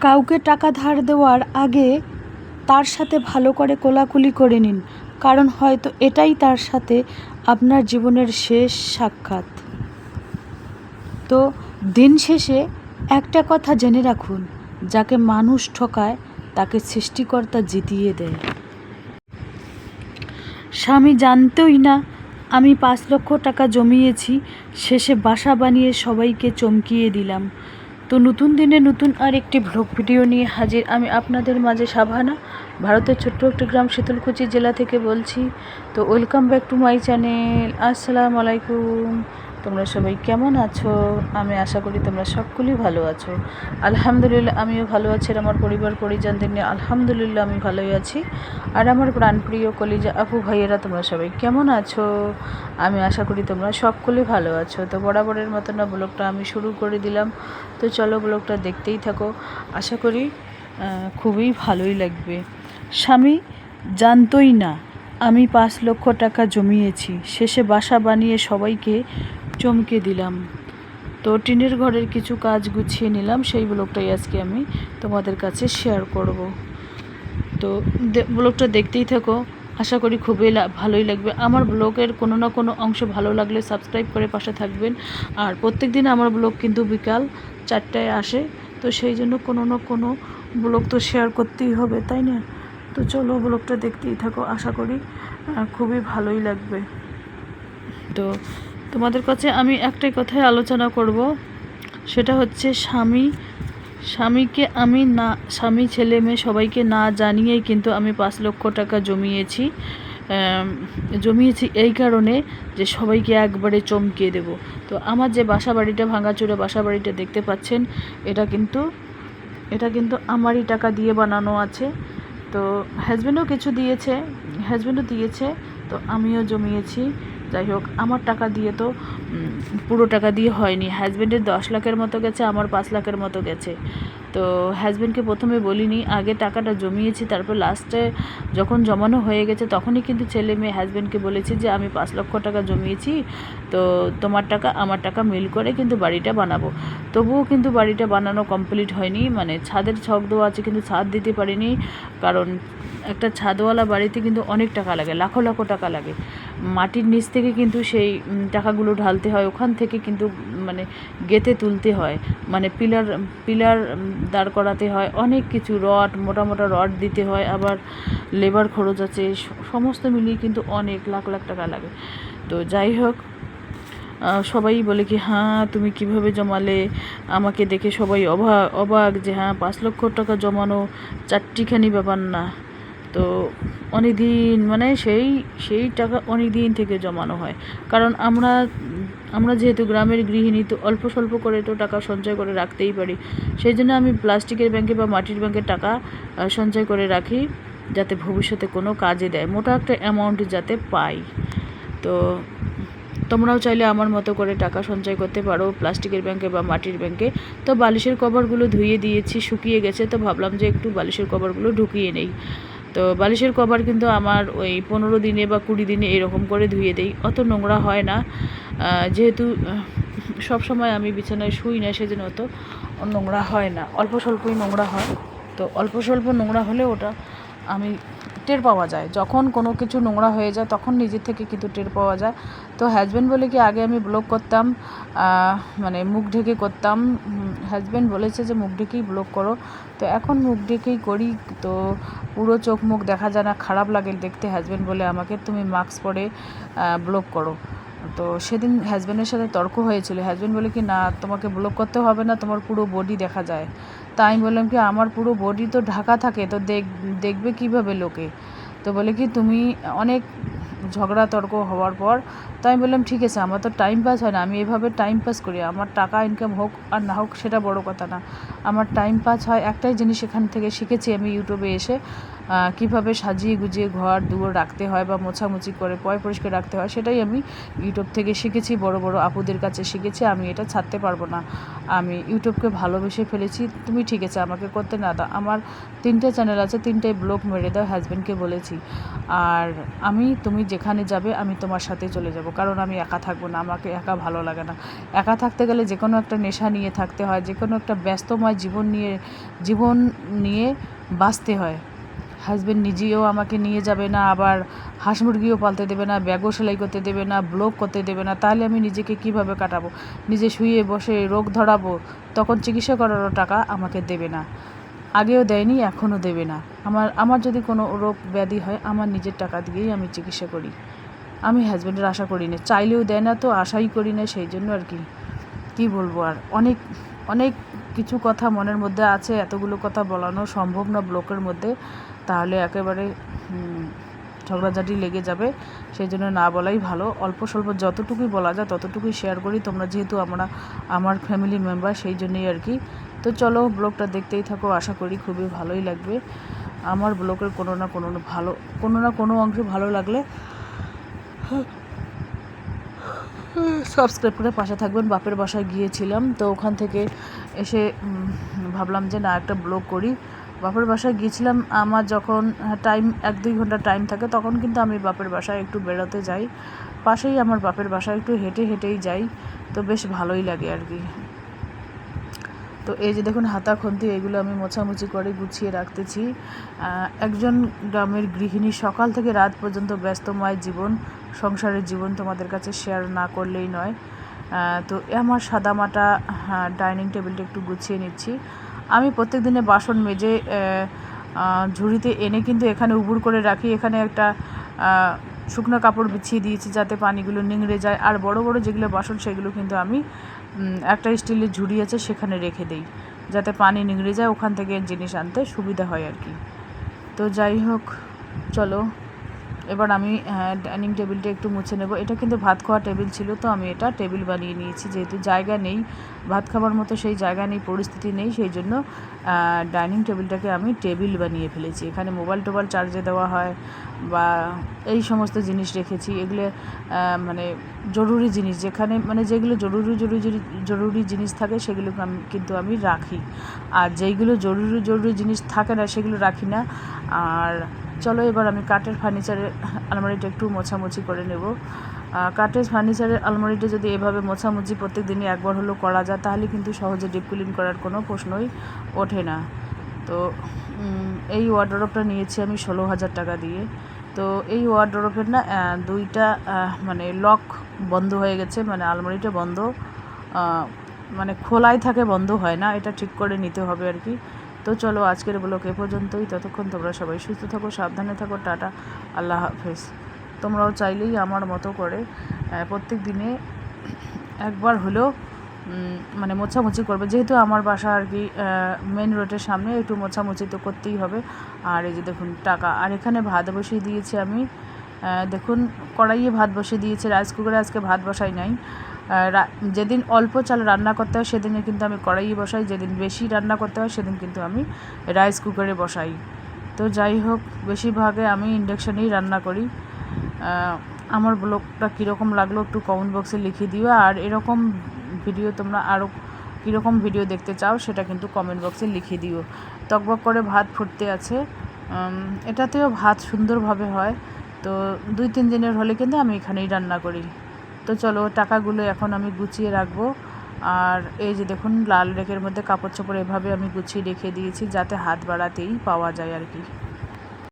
কাউকে টাকা ধার দেওয়ার আগে তার সাথে ভালো করে কোলাকুলি করে নিন, কারণ হয়তো এটাই তার সাথে আপনার জীবনের শেষ সাক্ষাৎ। তো দিন শেষে একটা কথা জেনে রাখুন, যাকে মানুষ ঠকায় তাকে সৃষ্টিকর্তা জিতিয়ে দেয়। স্বামী জানতই না আমি 5 লক্ষ টাকা জমিয়েছি, শেষে বাসা বানিয়ে সবাইকে চমকিয়ে দিলাম। তো নতুন দিনে নতুন আর একটি ভ্লগ ভিডিও নিয়ে হাজির আমি আপনাদের মাঝে শাবানা, ভারতের ছোট্ট একটি গ্রাম শীতলকুচি জেলা থেকে বলছি। তো welcome back to my channel. আসসালামু আলাইকুম। তোমরা সবাই কেমন আছো? আমি আশা করি তোমরা সকলেই ভালো আছো। আলহামদুলিল্লাহ আমিও ভালো আছি, আর আমার পরিবার পরিজনদের নিয়ে আলহামদুলিল্লাহ আমি ভালোই আছি। আর আমার প্রাণপ্রিয় কলিজা আপু ভাইয়েরা তোমরা সবাই কেমন আছো? আমি আশা করি তোমরা সকলেই ভালো আছো। তো বরাবরের মতো না ব্লগটা আমি শুরু করে দিলাম। তো চলো ব্লগটা দেখতেই থাকো, আশা করি খুবই ভালোই লাগবে। স্বামী জানতই না আমি 5 লক্ষ টাকা জমিয়েছি, শেষে বাসা বানিয়ে সবাইকে চমকে দিলাম। তো টিনের ঘরের কিছু কাজ গুছিয়ে নিলাম, সেই ব্লগটাই আজকে আমি তোমাদের কাছে শেয়ার করব। তো ব্লগটা দেখতেই থাকো, আশা করি খুবই ভালোই লাগবে। আমার ব্লগের কোনো না কোনো অংশ ভালো লাগলে সাবস্ক্রাইব করে পাশে থাকবেন। আর প্রত্যেক দিন আমার ব্লগ কিন্তু বিকাল 4টায় আসে, তো সেই জন্য কোনো না কোনো ব্লগ তো শেয়ার করতেই হবে, তাই না? তো চলো ব্লগটা দেখতেই থাকো, আশা করি খুবই ভালোই লাগবে। তো তোমাদের কাছে আমি একটাই কথাই আলোচনা করব, সেটা হচ্ছে স্বামীকে আমি না, স্বামী ছেলে মেয়ে সবাইকে না জানিয়েই কিন্তু আমি 5 লক্ষ টাকা জমিয়েছি এই কারণে যে সবাইকে একবারে চমকিয়ে দেব। তো আমার যে বাসা বাড়িটা, ভাঙাচোরা বাসা বাড়িটা দেখতে পাচ্ছেন, এটা কিন্তু আমারই টাকা দিয়ে বানানো আছে। তো হাজব্যান্ডও কিছু দিয়েছে, তো আমিও জমিয়েছি। যাই হোক, আমার টাকা দিয়ে তো পুরো টাকা দিয়ে হয়নি। হাজব্যান্ডের 10 লাখের মতো গেছে, আমার 5 লাখের মতো গেছে। তো হাজব্যান্ডকে প্রথমে বলিনি, আগে টাকাটা জমিয়েছি, তারপর লাস্টে যখন জমানো হয়ে গেছে তখনই কিন্তু ছেলে মেয়ে হাজব্যান্ডকে বলেছি যে আমি 5 লক্ষ টাকা জমিয়েছি, তো তোমার টাকা আমার টাকা মিল করে কিন্তু বাড়িটা বানাবো। তবুও কিন্তু বাড়িটা বানানো কমপ্লিট হয়নি, মানে ছাদের ছক দেওয়া আছে কিন্তু ছাদ দিতে পারিনি, কারণ একটা ছাদওয়ালা বাড়িতে কিন্তু অনেক টাকা লাগে, লাখো লাখো টাকা লাগে। মাটির নিচ থেকে কিন্তু সেই টাকাগুলো ঢালতে হয়, ওখান থেকে কিন্তু মানে গেঁথে তুলতে হয়, মানে পিলার দাঁড় করাতে হয়, অনেক কিছু রড, মোটা মোটা রড দিতে হয়, আবার লেবার খরচ আছে, সমস্ত মিলিয়ে কিন্তু অনেক লাখ লাখ টাকা লাগে। তো যাই হোক, সবাই বলে কি হ্যাঁ তুমি কিভাবে জমালে, আমাকে দেখে সবাই অবাক যে হ্যাঁ 5 লক্ষ টাকা জমানো চারটিখানি ব্যাপার না। তো অনেক দিন, মানে সেই টাকা অনেক দিন থেকে জমানো হয়, কারণ আমরা যেহেতু গ্রামের গৃহিণী, তো অল্প স্বল্প করে তো টাকা সঞ্চয় করে রাখতেই পারি। সেই জন্য আমি প্লাস্টিকের ব্যাংকে বা মাটির ব্যাংকে টাকা সঞ্চয় করে রাখি, যাতে ভবিষ্যতে কোনো কাজে দেয়, মোটা একটা অ্যামাউন্ট যাতে পাই। তো তোমরাও চাইলে আমার মতো করে টাকা সঞ্চয় করতে পারো প্লাস্টিকের ব্যাংকে বা মাটির ব্যাংকে। তো বালিশের কভারগুলো ধুয়ে দিয়েছি, শুকিয়ে গেছে, তো ভাবলাম যে একটু বালিশের কভারগুলো ঢুকিয়ে নেই। তো বালিশের কভার কিন্তু আমার ওই 15 দিনে বা 20 দিনে এরকম করে ধুয়ে দেই, অত নোংরা হয় না। যেহেতু সব সময় আমি বিছানায় শুই না, সেজন্য অত নোংরা হয় না, অল্প স্বল্পই নোংরা হয়। তো অল্প স্বল্প নোংরা হলে ওটা আমি টের পাওয়া যায়, যখন কোনো কিছু নোংরা হয়ে যায় তখন নিজের থেকে কিন্তু টের পাওয়া যায়। তো হাজব্যান্ড বলে কি আগে আমি ব্লগ করতাম, মানে মুখ ঢেকে করতাম, হাজব্যান্ড বলেছে যে মুখ ঢেকেই ব্লগ করো, তো এখন মুখ ঢেকেই করি। তো পুরো চোখ মুখ দেখা যায় না, খারাপ লাগে দেখতে। হাজব্যান্ড বলে আমাকে তুমি মাস্ক পরে ব্লগ করো। তো সেদিন হাজব্যান্ডের সাথে তর্ক হয়েছিল, হাজব্যান্ড বলে কি না তোমাকে ব্লগ করতে হবে না, তোমার পুরো বডি দেখা যায়। তা আমি বললাম কি আমার পুরো বডি তো ঢাকা থাকে, তো দেখবে কিভাবে লোকে। তো বলে কি তুমি অনেক ঝগড়া তর্ক হওয়ার পর, তো আমি বললাম ঠিক আছে, আমার তো টাইম পাস হয় না, আমি এভাবে টাইম পাস করি, আমার টাকা ইনকাম হোক আর না হোক সেটা বড় কথা না, আমার টাইম পাস হয়। একটাই জিনিস এখান থেকে শিখেছি আমি ইউটিউবে এসে, কিভাবে সাজিয়ে গুজিয়ে ঘর দুয়ার রাখতে হয় বা মোছামুছি করে পরিষ্কার রাখতে হয়, সেটাই আমি ইউটিউব থেকে শিখেছি, বড় বড় আপুদের কাছে শিখেছি। আমি এটা ছাড়তে পারবো না। আমি ইউটিউবকে ভালোবেসে ফেলেছি। তুমি ঠিক আছে আমাকে করতে না দাও, আমার 3টে চ্যানেল আছে, 3টায় ব্লগ মেরে দাও, হাজব্যান্ডকে বলেছি। আর তুমি যেখানে যাবে আমি তোমার সাথে চলে যাব, কারণ আমি একা থাকবো না, আমাকে একা ভালো লাগে না। একা থাকতে গেলে যে কোনো একটা নেশা নিয়ে থাকতে হয়, যে কোনো একটা ব্যস্তময় জীবন নিয়ে বাঁচতে হয়। হাজব্যান্ড নিজেও আমাকে নিয়ে যাবে না, আবার হাঁস মুরগিও পালতে দেবে না, ব্যাগও সেলাই করতে দেবে না, ব্লগ করতে দেবে না, তাহলে আমি নিজেকে কিভাবে কাটাবো? নিজে শুয়ে বসে রোগ ধরাবো, তখন চিকিৎসা করারও টাকা আমাকে দেবে না। আগেও দেয়নি, এখনও দেবে না। আমার যদি কোনো রোগ ব্যাধি হয়, আমার নিজের টাকা দিয়েই আমি চিকিৎসা করি। আমি হাজব্যান্ডের আশা করি না, চাইলেও দেয় না, তো আশাই করি না, সেই জন্য আর কি বলবো। আর অনেক অনেক কিছু কথা মনের মধ্যে আছে, এতগুলো কথা বলানো সম্ভব না ব্লকের মধ্যে, তাহলে একেবারে ঝগড়াঝাটি লেগে যাবে। সেই জন্য না বলাই ভালো। অল্প স্বল্প যতটুকুই বলা যায় ততটুকুই শেয়ার করি, তোমরা যেহেতু আমার ফ্যামিলির মেম্বার, সেই জন্যই আর কি। তো চলো ব্লগটা দেখতেই থাকো, আশা করি খুবই ভালোই লাগবে। আমার ব্লগের কোনো না কোনো অংশ ভালো লাগলে সাবস্ক্রাইব করে পাশে থাকবেন। বাপের বাসায় গিয়েছিলাম, তো ওখান থেকে এসে ভাবলাম যে না একটা ব্লগ করি। বাপের বাসায় গিয়েছিলাম, আমার যখন টাইম 1-2 ঘন্টা টাইম থাকে, তখন কিন্তু আমি বাপের বাসায় একটু বেরোতে যাই। পাশেই আমার বাপের বাসায়, একটু হেঁটেই যাই, তো বেশ ভালোই লাগে আর কি। তো এই যে দেখুন হাতা খুন্তি, এগুলো আমি মোছামুছি করে গুছিয়ে রাখতেছি। একজন গ্রামের গৃহিণী সকাল থেকে রাত পর্যন্ত ব্যস্তময় সংসারের জীবন তোমাদের কাছে শেয়ার না করলেই নয়। তো আমার সাদামাটা ডাইনিং টেবিলটা একটু গুছিয়ে নিচ্ছি। আমি প্রত্যেক দিনে বাসন মেজে ঝুড়িতে এনে কিন্তু এখানে উবুড় করে রাখি। এখানে একটা শুকনো কাপড় বিছিয়ে দিয়েছি যাতে পানিগুলো নিংড়ে যায়। আর বড় বড় যেগুলো বাসন সেগুলো কিন্তু আমি একটা স্টিলের ঝুড়ি আছে সেখানে রেখে দেই, যাতে পানি নিংড়ে যায়, ওখান থেকে জিনিস আনতে সুবিধা হয় আর কি। তো যাই হোক, চলো এবার আমি ডাইনিং টেবিলটা একটু মুছে নেব। এটা কিন্তু ভাত খাওয়া টেবিল ছিল, তো আমি এটা টেবিল বানিয়ে নিয়েছি। যেহেতু জায়গা নেই, ভাত খাবার মতো সেই জায়গা নেই, পরিস্থিতি নেই, সেই জন্য ডাইনিং টেবিলটাকে আমি টেবিল বানিয়ে ফেলেছি। এখানে মোবাইল টোবাইল চার্জে দেওয়া হয় বা এই সমস্ত জিনিস রেখেছি। এগুলো মানে জরুরি জিনিস, যেগুলো জরুরি জিনিস থাকে সেগুলো কিন্তু আমি রাখি। আর যেইগুলো জরুরি জিনিস থাকে না সেগুলো রাখি না। আর চলো এবার আমি কাঠের ফার্নিচারের আলমারিটা একটু মোছামুছি করে নেব। কাঠের ফার্নিচারের আলমারিটা যদি এভাবে মোছামুছি প্রত্যেক দিনই একবার হলেও করা যায়, তাহলে কিন্তু সহজে ডিপ ক্লিন করার কোনো প্রশ্নই ওঠে না। তো এই ওয়ার্ডরোবটা নিয়েছি আমি 16,000 টাকা দিয়ে। তো এই ওয়ার্ডরোবের না 2টা লক বন্ধ হয়ে গেছে, আলমারিটা বন্ধ, খোলাই থাকে, বন্ধ হয় না। এটা ঠিক করে নিতে হবে আর কি। তো চলো আজকের ব্লগ এ পর্যন্তই। ততক্ষণ তোমরা সবাই সুস্থ থাকো, সাবধানে থাকো, টাটা, আল্লাহ হাফেজ। তোমরাও চাইলেই আমার মতো করে প্রত্যেক দিনে একবার হলেও মোছামুছি করবে। যেহেতু আমার বাসা আর কি মেন রোডের সামনে, একটু মোছামুছি তো করতেই হবে। আর এই যে দেখুন টাকা, আর এখানে ভাত বসিয়ে দিয়েছি আমি। দেখুন কড়াইয়ে ভাত বসিয়ে দিয়েছি, রাইস কুকারে আজকে ভাত বসাই নাই। যেদিন অল্প চাল রান্না করতে হয় সেদিনে কিন্তু আমি কড়াইয়ে বসাই, যেদিন বেশি রান্না করতে হয় সেদিন কিন্তু আমি রাইস কুকারে বসাই। তো যাই হোক, বেশিরভাগে আমি ইন্ডাকশানেই রান্না করি। আমার ব্লগটা কীরকম লাগলো একটু কমেন্ট বক্সে লিখে দিও। আর এরকম ভিডিও তোমরা আরও কীরকম ভিডিও দেখতে চাও সেটা কিন্তু কমেন্ট বক্সে লিখে দিও। টকবক করে ভাত ফুটতে আছে, এটাতেও ভাত সুন্দরভাবে হয়। তো 2-3 দিনের হলে কিন্তু আমি এখানেই রান্না করি। তো চলো টাকাগুলো এখন আমি গুছিয়ে রাখবো। আর এই যে দেখুন লাল রেকের মধ্যে কাপড় চোপড় এভাবে আমি গুছিয়ে রেখে দিয়েছি, যাতে হাত বাড়াতেই পাওয়া যায় আর কি।